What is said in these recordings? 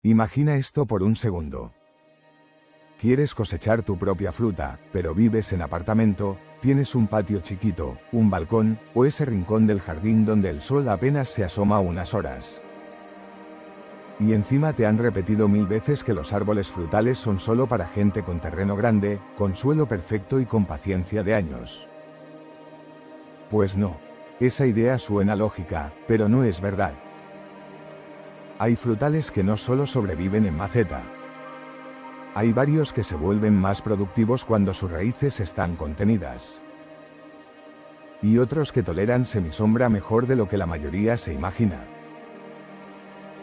Imagina esto por un segundo. Quieres cosechar tu propia fruta, pero vives en apartamento, tienes un patio chiquito, un balcón, o ese rincón del jardín donde el sol apenas se asoma unas horas. Y encima te han repetido 1000 veces que los árboles frutales son solo para gente con terreno grande, con suelo perfecto y con paciencia de años. Pues no. Esa idea suena lógica, pero no es verdad. Hay frutales que no solo sobreviven en maceta. Hay varios que se vuelven más productivos cuando sus raíces están contenidas. Y otros que toleran semisombra mejor de lo que la mayoría se imagina.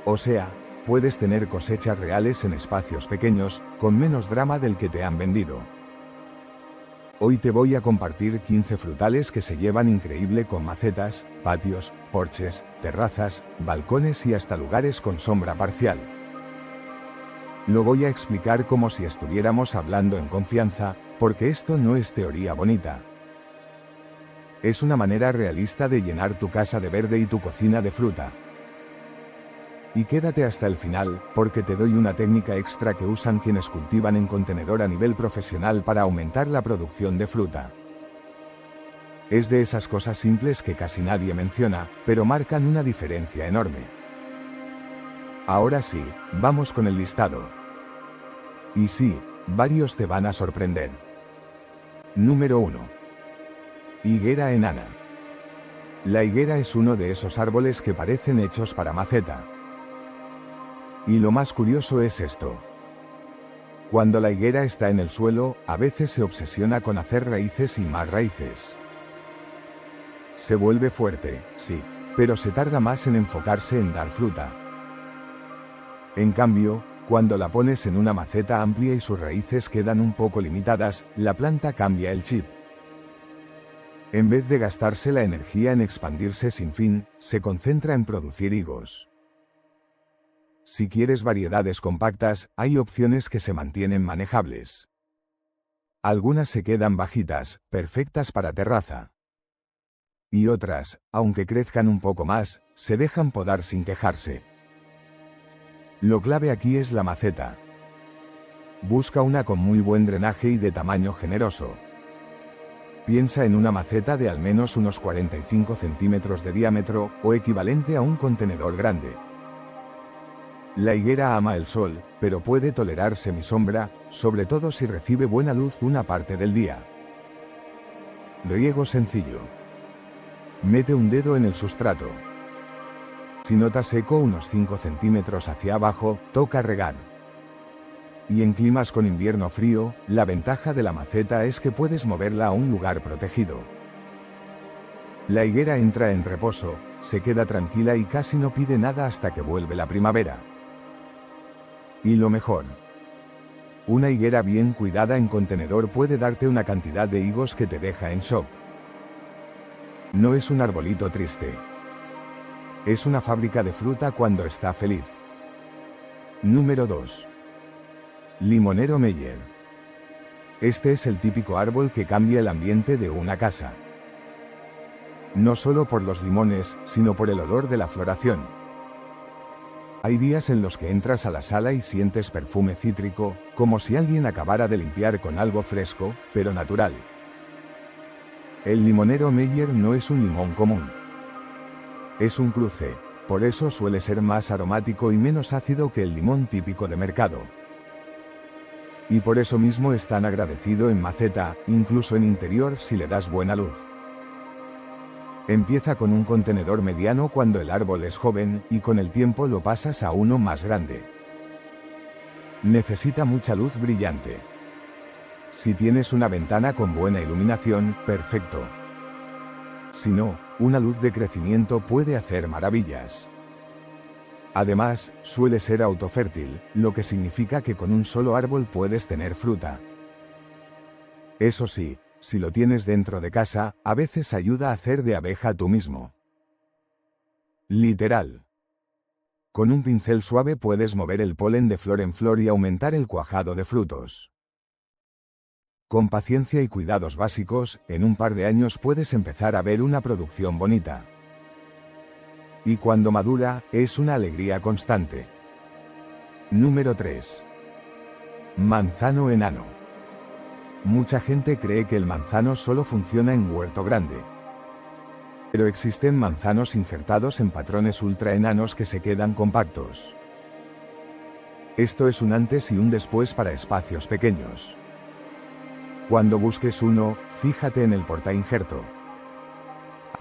O sea, puedes tener cosechas reales en espacios pequeños, con menos drama del que te han vendido. Hoy te voy a compartir 15 frutales que se llevan increíble con macetas, patios, porches, terrazas, balcones y hasta lugares con sombra parcial. Lo voy a explicar como si estuviéramos hablando en confianza, porque esto no es teoría bonita. Es una manera realista de llenar tu casa de verde y tu cocina de fruta. Y quédate hasta el final, porque te doy una técnica extra que usan quienes cultivan en contenedor a nivel profesional para aumentar la producción de fruta. Es de esas cosas simples que casi nadie menciona, pero marcan una diferencia enorme. Ahora sí, vamos con el listado. Y sí, varios te van a sorprender. Número 1. Higuera enana. La higuera es uno de esos árboles que parecen hechos para maceta. Y lo más curioso es esto. Cuando la higuera está en el suelo, a veces se obsesiona con hacer raíces y más raíces. Se vuelve fuerte, sí, pero se tarda más en enfocarse en dar fruta. En cambio, cuando la pones en una maceta amplia y sus raíces quedan un poco limitadas, la planta cambia el chip. En vez de gastarse la energía en expandirse sin fin, se concentra en producir higos. Si quieres variedades compactas, hay opciones que se mantienen manejables. Algunas se quedan bajitas, perfectas para terraza. Y otras, aunque crezcan un poco más, se dejan podar sin quejarse. Lo clave aquí es la maceta. Busca una con muy buen drenaje y de tamaño generoso. Piensa en una maceta de al menos unos 45 centímetros de diámetro, o equivalente a un contenedor grande. La higuera ama el sol, pero puede tolerar semisombra, sobre todo si recibe buena luz una parte del día. Riego sencillo. Mete un dedo en el sustrato. Si notas seco unos 5 centímetros hacia abajo, toca regar. Y en climas con invierno frío, la ventaja de la maceta es que puedes moverla a un lugar protegido. La higuera entra en reposo, se queda tranquila y casi no pide nada hasta que vuelve la primavera. Y lo mejor. Una higuera bien cuidada en contenedor puede darte una cantidad de higos que te deja en shock. No es un arbolito triste. Es una fábrica de fruta cuando está feliz. Número 2. Limonero Meyer. Este es el típico árbol que cambia el ambiente de una casa. No solo por los limones, sino por el olor de la floración. Hay días en los que entras a la sala y sientes perfume cítrico, como si alguien acabara de limpiar con algo fresco, pero natural. El limonero Meyer no es un limón común. Es un cruce, por eso suele ser más aromático y menos ácido que el limón típico de mercado. Y por eso mismo es tan agradecido en maceta, incluso en interior si le das buena luz. Empieza con un contenedor mediano cuando el árbol es joven, y con el tiempo lo pasas a uno más grande. Necesita mucha luz brillante. Si tienes una ventana con buena iluminación, perfecto. Si no, una luz de crecimiento puede hacer maravillas. Además, suele ser autofértil, lo que significa que con un solo árbol puedes tener fruta. Eso sí, si lo tienes dentro de casa, a veces ayuda a hacer de abeja tú mismo. Literal. Con un pincel suave puedes mover el polen de flor en flor y aumentar el cuajado de frutos. Con paciencia y cuidados básicos, en un par de años puedes empezar a ver una producción bonita. Y cuando madura, es una alegría constante. Número 3. Manzano enano. Mucha gente cree que el manzano solo funciona en huerto grande. Pero existen manzanos injertados en patrones ultra enanos que se quedan compactos. Esto es un antes y un después para espacios pequeños. Cuando busques uno, fíjate en el portainjerto.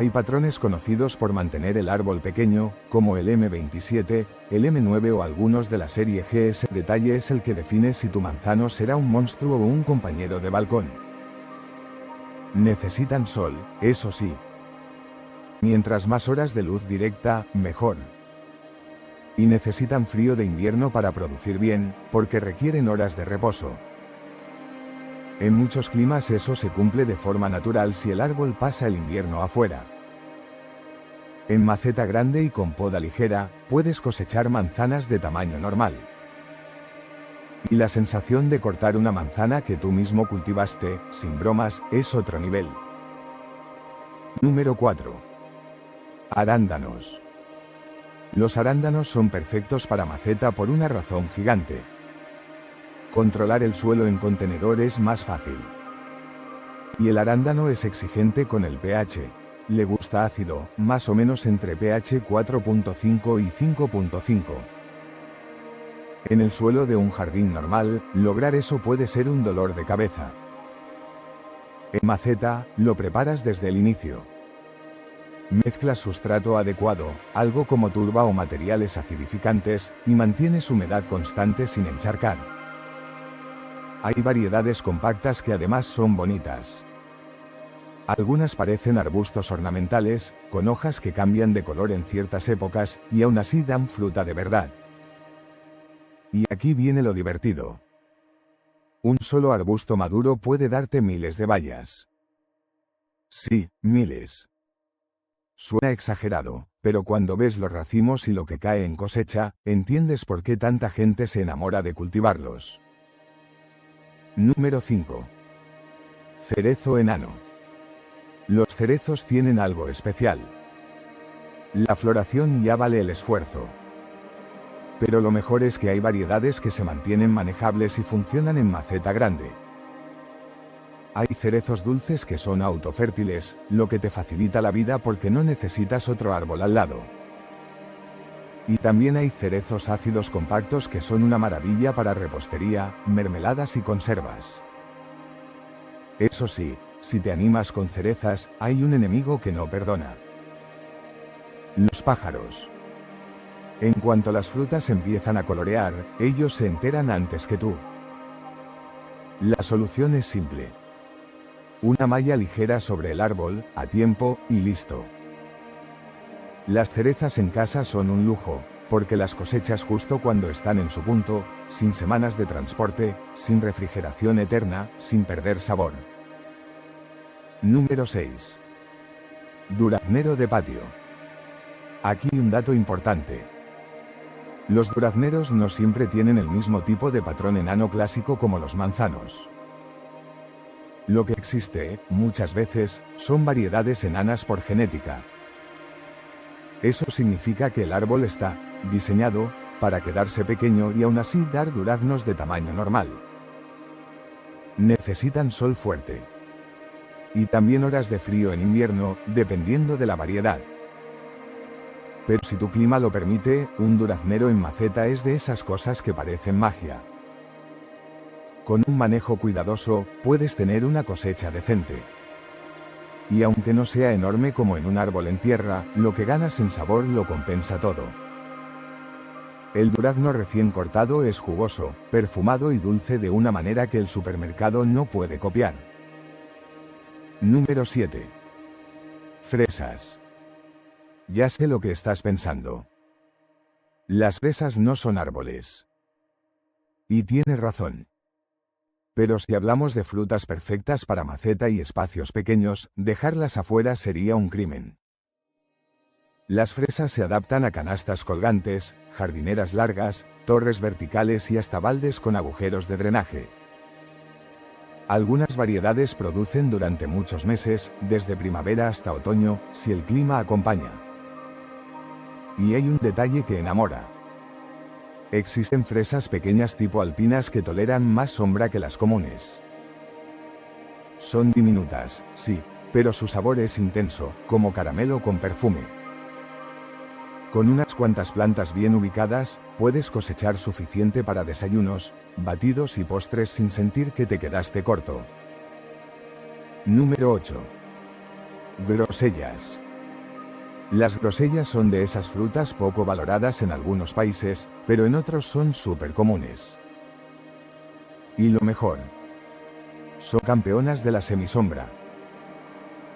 Hay patrones conocidos por mantener el árbol pequeño, como el M27, el M9 o algunos de la serie G. Ese detalle es el que define si tu manzano será un monstruo o un compañero de balcón. Necesitan sol, eso sí. Mientras más horas de luz directa, mejor. Y necesitan frío de invierno para producir bien, porque requieren horas de reposo. En muchos climas eso se cumple de forma natural si el árbol pasa el invierno afuera. En maceta grande y con poda ligera, puedes cosechar manzanas de tamaño normal. Y la sensación de cortar una manzana que tú mismo cultivaste, sin bromas, es otro nivel. Número 4. Arándanos. Los arándanos son perfectos para maceta por una razón gigante. Controlar el suelo en contenedor es más fácil. Y el arándano es exigente con el pH. Le gusta ácido, más o menos entre pH 4.5 y 5.5. En el suelo de un jardín normal, lograr eso puede ser un dolor de cabeza. En maceta, lo preparas desde el inicio. Mezclas sustrato adecuado, algo como turba o materiales acidificantes, y mantienes humedad constante sin encharcar. Hay variedades compactas que además son bonitas. Algunas parecen arbustos ornamentales, con hojas que cambian de color en ciertas épocas, y aún así dan fruta de verdad. Y aquí viene lo divertido. Un solo arbusto maduro puede darte miles de bayas. Sí, miles. Suena exagerado, pero cuando ves los racimos y lo que cae en cosecha, entiendes por qué tanta gente se enamora de cultivarlos. Número 5. Cerezo enano. Los cerezos tienen algo especial. La floración ya vale el esfuerzo. Pero lo mejor es que hay variedades que se mantienen manejables y funcionan en maceta grande. Hay cerezos dulces que son autofértiles, lo que te facilita la vida porque no necesitas otro árbol al lado. Y también hay cerezos ácidos compactos que son una maravilla para repostería, mermeladas y conservas. Eso sí, si te animas con cerezas, hay un enemigo que no perdona. Los pájaros. En cuanto las frutas empiezan a colorear, ellos se enteran antes que tú. La solución es simple. Una malla ligera sobre el árbol, a tiempo, y listo. Las cerezas en casa son un lujo, porque las cosechas justo cuando están en su punto, sin semanas de transporte, sin refrigeración eterna, sin perder sabor. Número 6. Duraznero de patio. Aquí un dato importante. Los durazneros no siempre tienen el mismo tipo de patrón enano clásico como los manzanos. Lo que existe, muchas veces, son variedades enanas por genética. Eso significa que el árbol está diseñado para quedarse pequeño y aún así dar duraznos de tamaño normal. Necesitan sol fuerte. Y también horas de frío en invierno, dependiendo de la variedad. Pero si tu clima lo permite, un duraznero en maceta es de esas cosas que parecen magia. Con un manejo cuidadoso, puedes tener una cosecha decente. Y aunque no sea enorme como en un árbol en tierra, lo que ganas en sabor lo compensa todo. El durazno recién cortado es jugoso, perfumado y dulce de una manera que el supermercado no puede copiar. Número 7. Fresas. Ya sé lo que estás pensando. Las fresas no son árboles. Y tienes razón. Pero si hablamos de frutas perfectas para maceta y espacios pequeños, dejarlas afuera sería un crimen. Las fresas se adaptan a canastas colgantes, jardineras largas, torres verticales y hasta baldes con agujeros de drenaje. Algunas variedades producen durante muchos meses, desde primavera hasta otoño, si el clima acompaña. Y hay un detalle que enamora. Existen fresas pequeñas tipo alpinas que toleran más sombra que las comunes. Son diminutas, sí, pero su sabor es intenso, como caramelo con perfume. Con unas cuantas plantas bien ubicadas, puedes cosechar suficiente para desayunos, batidos y postres sin sentir que te quedaste corto. Número 8. Grosellas. Las grosellas son de esas frutas poco valoradas en algunos países, pero en otros son súper comunes. Y lo mejor, son campeonas de la semisombra.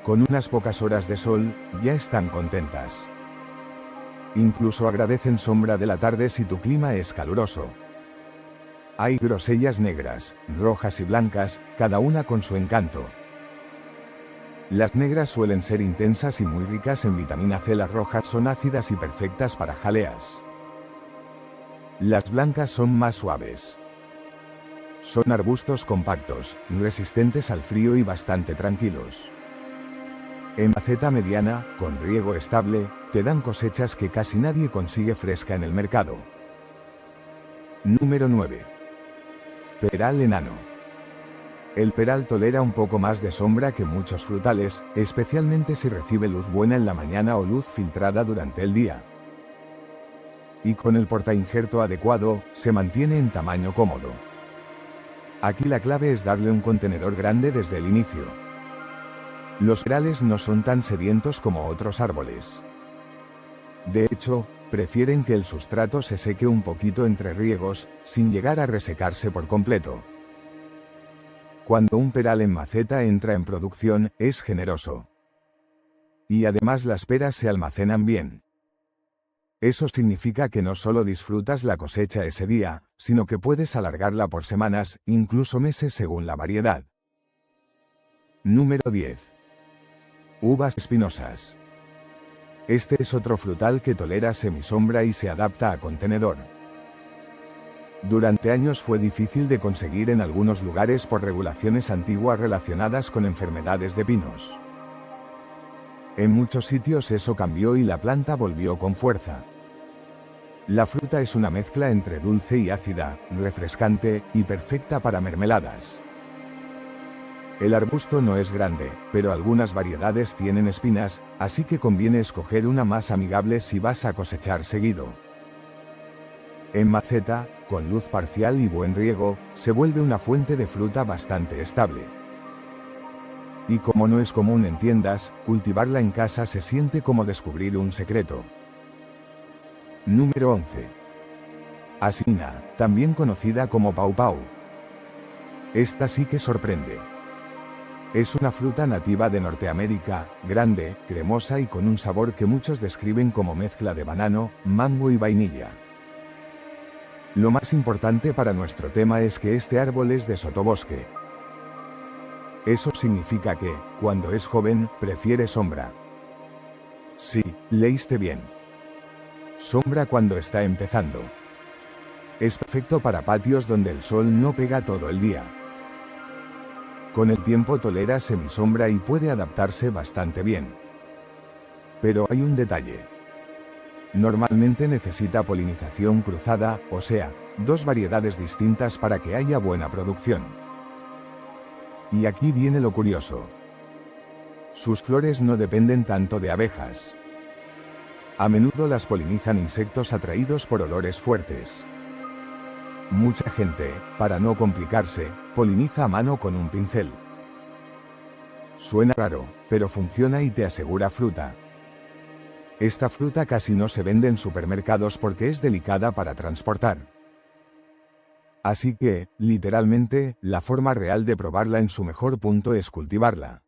Con unas pocas horas de sol, ya están contentas. Incluso agradecen sombra de la tarde si tu clima es caluroso. Hay grosellas negras, rojas y blancas, cada una con su encanto. Las negras suelen ser intensas y muy ricas en vitamina C. Las rojas son ácidas y perfectas para jaleas. Las blancas son más suaves. Son arbustos compactos, resistentes al frío y bastante tranquilos. En maceta mediana, con riego estable, te dan cosechas que casi nadie consigue fresca en el mercado. Número 9. Peral enano. El peral tolera un poco más de sombra que muchos frutales, especialmente si recibe luz buena en la mañana o luz filtrada durante el día. Y con el portainjerto adecuado, se mantiene en tamaño cómodo. Aquí la clave es darle un contenedor grande desde el inicio. Los perales no son tan sedientos como otros árboles. De hecho, prefieren que el sustrato se seque un poquito entre riegos, sin llegar a resecarse por completo. Cuando un peral en maceta entra en producción, es generoso. Y además las peras se almacenan bien. Eso significa que no solo disfrutas la cosecha ese día, sino que puedes alargarla por semanas, incluso meses según la variedad. Número 10. Uvas espinosas. Este es otro frutal que tolera semisombra y se adapta a contenedor. Durante años fue difícil de conseguir en algunos lugares por regulaciones antiguas relacionadas con enfermedades de pinos. En muchos sitios eso cambió y la planta volvió con fuerza. La fruta es una mezcla entre dulce y ácida, refrescante y perfecta para mermeladas. El arbusto no es grande, pero algunas variedades tienen espinas, así que conviene escoger una más amigable si vas a cosechar seguido. En maceta, con luz parcial y buen riego, se vuelve una fuente de fruta bastante estable. Y como no es común en tiendas, cultivarla en casa se siente como descubrir un secreto. Número 11. Asina, también conocida como paupau. Esta sí que sorprende. Es una fruta nativa de Norteamérica, grande, cremosa y con un sabor que muchos describen como mezcla de banano, mango y vainilla. Lo más importante para nuestro tema es que este árbol es de sotobosque. Eso significa que, cuando es joven, prefiere sombra. Sí, leíste bien. Sombra cuando está empezando. Es perfecto para patios donde el sol no pega todo el día. Con el tiempo tolera semisombra y puede adaptarse bastante bien. Pero hay un detalle. Normalmente necesita polinización cruzada, o sea, dos variedades distintas para que haya buena producción. Y aquí viene lo curioso. Sus flores no dependen tanto de abejas. A menudo las polinizan insectos atraídos por olores fuertes. Mucha gente, para no complicarse, poliniza a mano con un pincel. Suena raro, pero funciona y te asegura fruta. Esta fruta casi no se vende en supermercados porque es delicada para transportar. Así que, literalmente, la forma real de probarla en su mejor punto es cultivarla.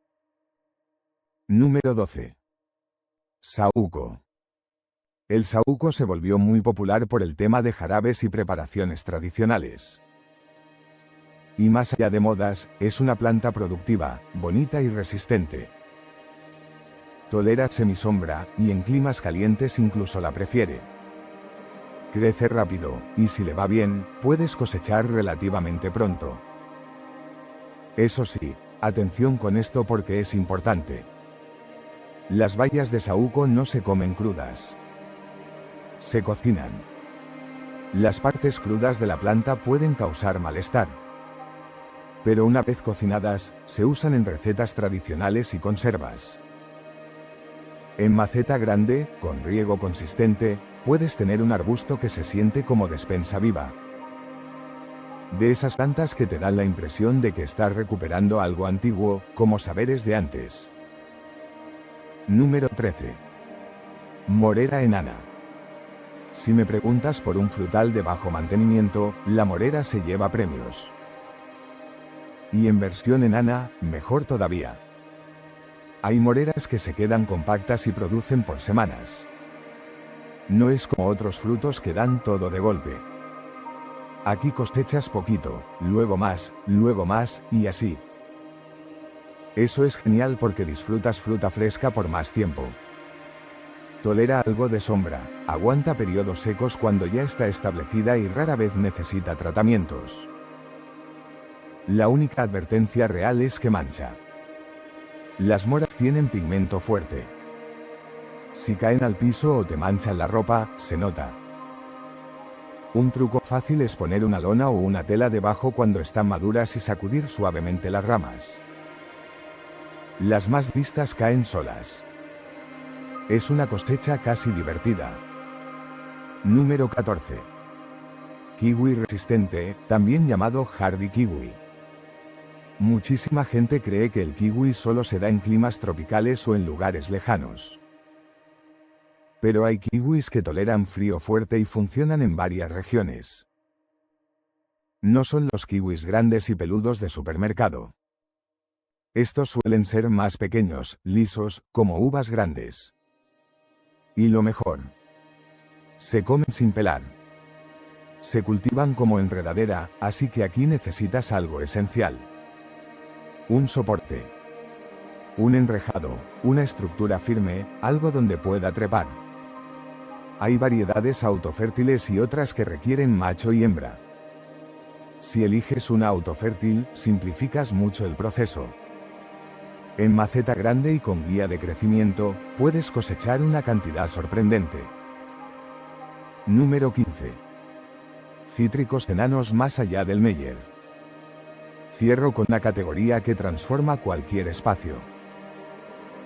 Número 12. Saúco. El saúco se volvió muy popular por el tema de jarabes y preparaciones tradicionales. Y más allá de modas, es una planta productiva, bonita y resistente. Tolera semisombra, y en climas calientes incluso la prefiere. Crece rápido, y si le va bien, puedes cosechar relativamente pronto. Eso sí, atención con esto porque es importante. Las bayas de saúco no se comen crudas. Se cocinan. Las partes crudas de la planta pueden causar malestar, pero una vez cocinadas, se usan en recetas tradicionales y conservas. En maceta grande, con riego consistente, puedes tener un arbusto que se siente como despensa viva. De esas plantas que te dan la impresión de que estás recuperando algo antiguo, como saberes de antes. Número 13. Morera enana. Si me preguntas por un frutal de bajo mantenimiento, la morera se lleva premios. Y en versión enana, mejor todavía. Hay moreras que se quedan compactas y producen por semanas. No es como otros frutos que dan todo de golpe. Aquí cosechas poquito, luego más, y así. Eso es genial porque disfrutas fruta fresca por más tiempo. Tolera algo de sombra, aguanta periodos secos cuando ya está establecida y rara vez necesita tratamientos. La única advertencia real es que mancha. Las moras tienen pigmento fuerte. Si caen al piso o te manchan la ropa, se nota. Un truco fácil es poner una lona o una tela debajo cuando están maduras y sacudir suavemente las ramas. Las más listas caen solas. Es una cosecha casi divertida. Número 14. Kiwi resistente, también llamado hardy kiwi. Muchísima gente cree que el kiwi solo se da en climas tropicales o en lugares lejanos. Pero hay kiwis que toleran frío fuerte y funcionan en varias regiones. No son los kiwis grandes y peludos de supermercado. Estos suelen ser más pequeños, lisos, como uvas grandes. Y lo mejor, se comen sin pelar. Se cultivan como enredadera, así que aquí necesitas algo esencial. Un soporte. Un enrejado, una estructura firme, algo donde pueda trepar. Hay variedades autofértiles y otras que requieren macho y hembra. Si eliges una autofértil, simplificas mucho el proceso. En maceta grande y con guía de crecimiento, puedes cosechar una cantidad sorprendente. Número 15. Cítricos enanos más allá del Meyer. Cierro con una categoría que transforma cualquier espacio.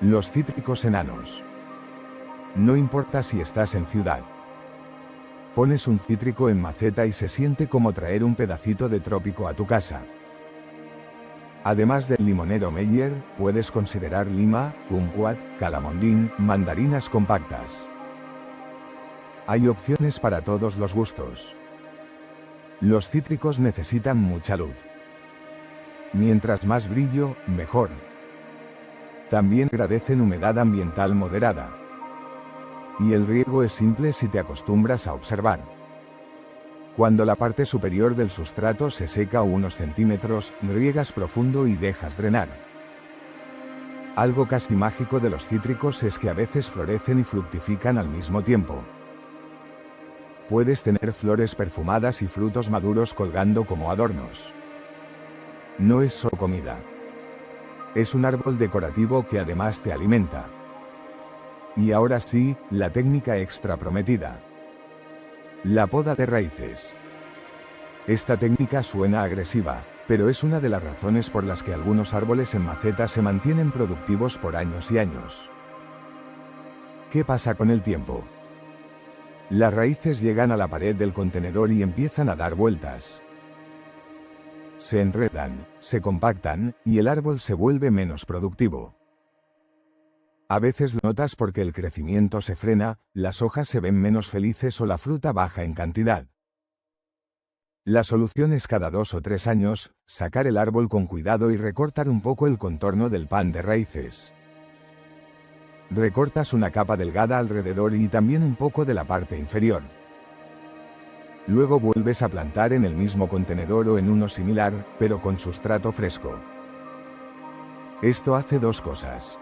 Los cítricos enanos. No importa si estás en ciudad. Pones un cítrico en maceta y se siente como traer un pedacito de trópico a tu casa. Además del limonero Meyer, puedes considerar lima, kumquat, calamondín, mandarinas compactas. Hay opciones para todos los gustos. Los cítricos necesitan mucha luz. Mientras más brillo, mejor. También agradecen humedad ambiental moderada. Y el riego es simple si te acostumbras a observar. Cuando la parte superior del sustrato se seca unos centímetros, riegas profundo y dejas drenar. Algo casi mágico de los cítricos es que a veces florecen y fructifican al mismo tiempo. Puedes tener flores perfumadas y frutos maduros colgando como adornos. No es solo comida. Es un árbol decorativo que además te alimenta. Y ahora sí, la técnica extra prometida. La poda de raíces. Esta técnica suena agresiva, pero es una de las razones por las que algunos árboles en maceta se mantienen productivos por años y años. ¿Qué pasa con el tiempo? Las raíces llegan a la pared del contenedor y empiezan a dar vueltas. Se enredan, se compactan, y el árbol se vuelve menos productivo. A veces lo notas porque el crecimiento se frena, las hojas se ven menos felices o la fruta baja en cantidad. La solución es cada 2 o 3 años, sacar el árbol con cuidado y recortar un poco el contorno del pan de raíces. Recortas una capa delgada alrededor y también un poco de la parte inferior. Luego vuelves a plantar en el mismo contenedor o en uno similar, pero con sustrato fresco. Esto hace dos cosas.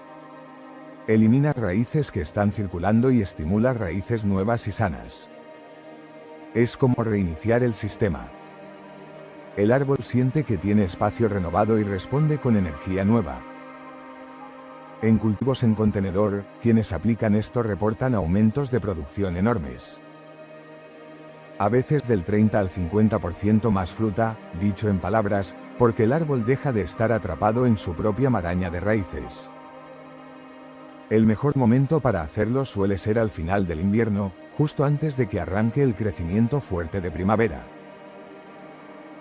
Elimina raíces que están circulando y estimula raíces nuevas y sanas. Es como reiniciar el sistema. El árbol siente que tiene espacio renovado y responde con energía nueva. En cultivos en contenedor, quienes aplican esto reportan aumentos de producción enormes. A veces del 30 al 50% más fruta, dicho en palabras, porque el árbol deja de estar atrapado en su propia maraña de raíces. El mejor momento para hacerlo suele ser al final del invierno, justo antes de que arranque el crecimiento fuerte de primavera.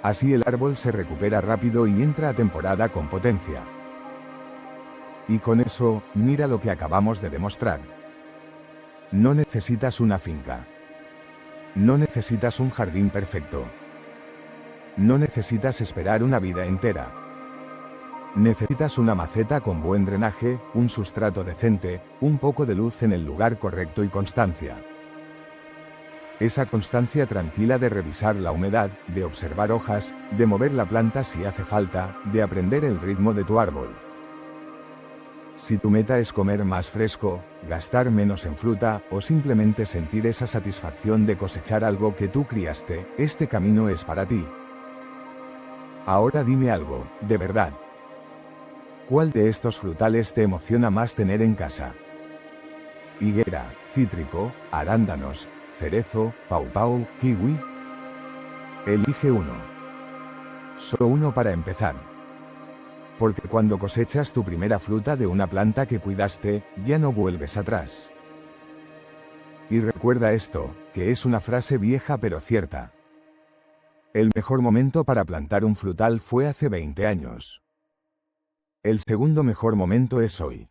Así el árbol se recupera rápido y entra a temporada con potencia. Y con eso, mira lo que acabamos de demostrar. No necesitas una finca. No necesitas un jardín perfecto. No necesitas esperar una vida entera. Necesitas una maceta con buen drenaje, un sustrato decente, un poco de luz en el lugar correcto y constancia. Esa constancia tranquila de revisar la humedad, de observar hojas, de mover la planta si hace falta, de aprender el ritmo de tu árbol. Si tu meta es comer más fresco, gastar menos en fruta o simplemente sentir esa satisfacción de cosechar algo que tú criaste, este camino es para ti. Ahora dime algo, de verdad. ¿Cuál de estos frutales te emociona más tener en casa? Higuera, cítrico, arándanos, cerezo, paupau, kiwi. Elige uno. Solo uno para empezar. Porque cuando cosechas tu primera fruta de una planta que cuidaste, ya no vuelves atrás. Y recuerda esto, que es una frase vieja pero cierta. El mejor momento para plantar un frutal fue hace 20 años. El segundo mejor momento es hoy.